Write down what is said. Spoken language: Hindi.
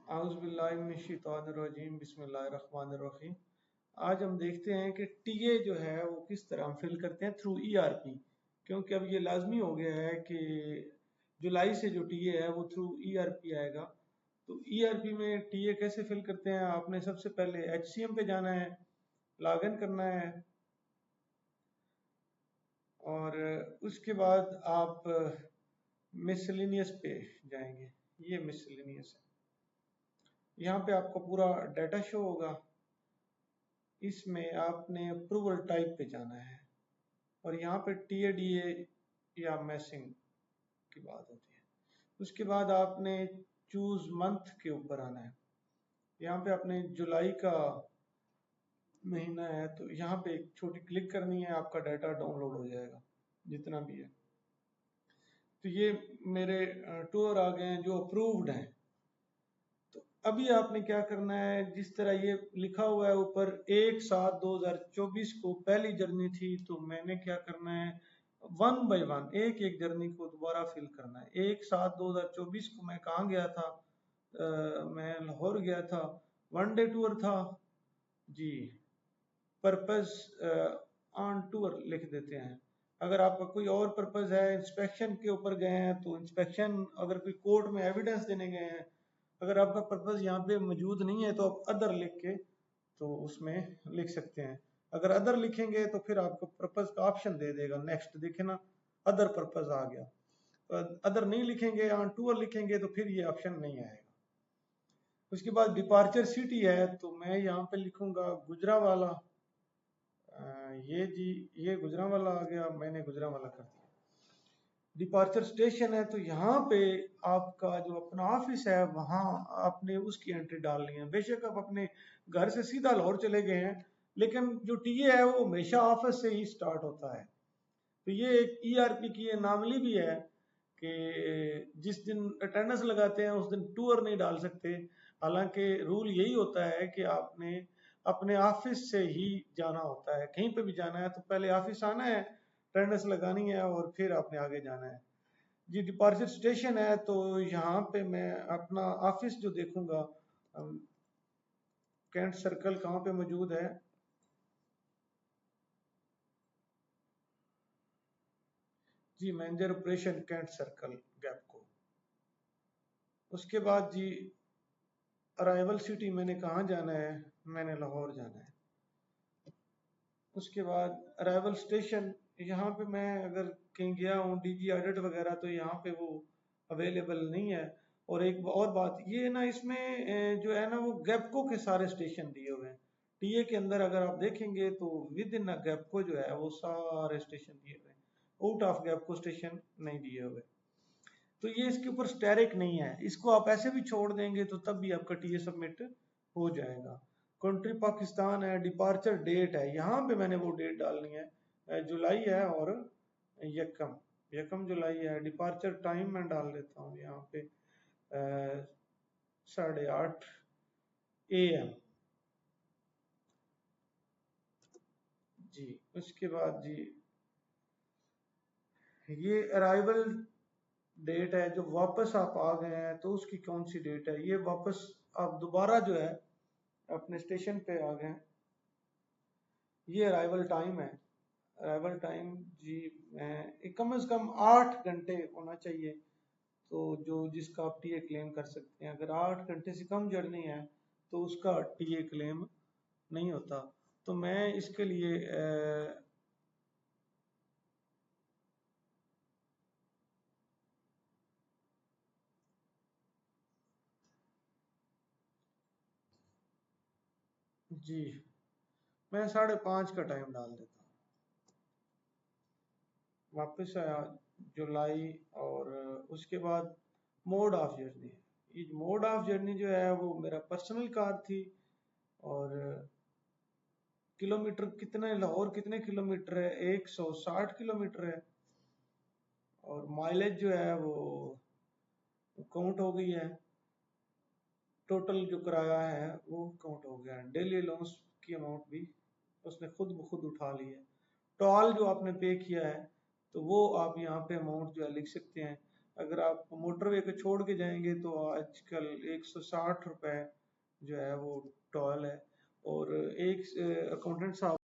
आउज़ुबिल्लाहिमिनश्शैतानिर्रजीम बिस्मिल्लाहिर्रहमानिर्रहीम। आज हम देखते हैं कि टीए जो है वो किस तरह हम फिल करते हैं थ्रू ईआरपी, क्योंकि अब ये लाजमी हो गया है कि जुलाई से जो टीए है वो थ्रू ईआरपी आएगा। तो ईआरपी में टीए कैसे फिल करते हैं? आपने सबसे पहले एचसीएम पे जाना है, लॉगिन करना है और उसके बाद आप मिसलिनियस पे जाएंगे। ये मिसलिनियस है, यहाँ पे आपका पूरा डाटा शो होगा। इसमें आपने अप्रूवल टाइप पे जाना है और यहाँ पे टीएडीए या मैसिंग की बात होती है। उसके बाद आपने चूज मंथ के ऊपर आना है। यहाँ पे आपने जुलाई का महीना है तो यहाँ पे एक छोटी क्लिक करनी है, आपका डाटा डाउनलोड हो जाएगा जितना भी है। तो ये मेरे टूर आ गए हैं जो अप्रूव्ड हैं। तो अभी आपने क्या करना है, जिस तरह ये लिखा हुआ है ऊपर 1/7/2024 को पहली जर्नी थी, तो मैंने क्या करना है, वन बाय वन एक एक जर्नी को दोबारा फिल करना है। 1/7/2024 को मैं कहाँ गया था? मैं लाहौर गया था, वन डे टूर था जी। पर्पस ऑन टूर लिख देते हैं। अगर आपका कोई और पर्पस है, इंस्पेक्शन के ऊपर गए हैं तो इंस्पेक्शन, अगर कोई कोर्ट में एविडेंस देने गए हैं, अगर आपका पर्पस यहाँ पे मौजूद नहीं है तो आप अदर लिख के तो उसमें लिख सकते हैं। अगर अदर लिखेंगे तो फिर आपको पर्पस का ऑप्शन दे देगा, नेक्स्ट देखे ना, अदर पर्पस आ गया। तो अदर नहीं लिखेंगे, ऑन टूर लिखेंगे तो फिर ये ऑप्शन नहीं आएगा। उसके बाद डिपार्चर सिटी है तो मैं यहाँ पे लिखूंगा गुजरावाला। ये जी, ये गुजरावाला आ गया, मैंने गुजरावाला कर दिया। डिपार्चर स्टेशन है तो यहाँ पे आपका जो अपना ऑफिस है वहां आपने उसकी एंट्री डालनी है। बेशक आप अपने घर से सीधा लाहौर चले गए हैं, लेकिन जो टीए है वो हमेशा ऑफिस से ही स्टार्ट होता है। तो ये एक ईआरपी की एनामली भी है कि जिस दिन अटेंडेंस लगाते हैं उस दिन टूर नहीं डाल सकते। हालांकि रूल यही होता है कि आपने अपने ऑफिस से ही जाना होता है। कहीं पे भी जाना है तो पहले ऑफिस आना है, अटेंडेंस लगानी है और फिर आपने आगे जाना है जी। डिपार्चर स्टेशन है तो यहाँ पे मैं अपना ऑफिस जो देखूंगा, कैंट सर्कल कहाँ पे मौजूद है, जी manager operation cantt circle gap को। उसके बाद जी अराइवल सिटी मैंने कहाँ जाना है, मैंने लाहौर जाना है। उसके बाद अराइवल स्टेशन, यहाँ पे मैं अगर कहीं गया हूँ डीजी ऑडिट वगैरह तो यहाँ पे वो अवेलेबल नहीं है। और एक और बात ये ना, इसमें जो है ना वो गैपको के सारे स्टेशन दिए हुए हैं। टीए के अंदर अगर आप देखेंगे तो विद इन गैपको जो है वो सारे स्टेशन दिए हुए हैं, आउट ऑफ गैपको स्टेशन नहीं दिए हुए। तो ये इसके ऊपर स्टैरिक नहीं है, इसको आप ऐसे भी छोड़ देंगे तो तब भी आपका टीए सबमिट हो जाएगा। कंट्री पाकिस्तान है, डिपार्चर डेट है, यहाँ पे मैंने वो डेट डालनी है, जुलाई है और यकम यकम जुलाई है। डिपार्चर टाइम मैं डाल देता हूँ यहाँ पे 8:30 AM जी। उसके बाद जी ये अराइवल डेट है, जो वापस आप आ गए हैं तो उसकी कौन सी डेट है, ये वापस आप दोबारा जो है अपने स्टेशन पे आ गए। ये अराइवल टाइम है, अराइवल टाइम जी मैं कम से कम 8 घंटे होना चाहिए। तो जो जिसका आप टीए क्लेम कर सकते हैं, अगर 8 घंटे से कम जर्नी है तो उसका टीए क्लेम नहीं होता। तो मैं इसके लिए जी मैं 5:30 का टाइम डाल देता हूँ। वापस आया जुलाई और उसके बाद मोड ऑफ जर्नी। ये मोड ऑफ जर्नी जो है वो मेरा पर्सनल कार थी और किलोमीटर कितने, लाहौर कितने किलोमीटर है, 160 किलोमीटर है। और माइलेज जो है वो काउंट हो गई है, टोटल जो किराया है वो काउंट हो गया है। डेली अलाउंस की अमाउंट भी उसने खुद ब खुद उठा ली है। टोल जो आपने पे किया है तो वो आप यहाँ पे अमाउंट जो है लिख सकते हैं। अगर आप मोटरवे को छोड़ के जाएंगे तो आजकल 160 रुपए जो है वो टोल है। और एक अकाउंटेंट साहब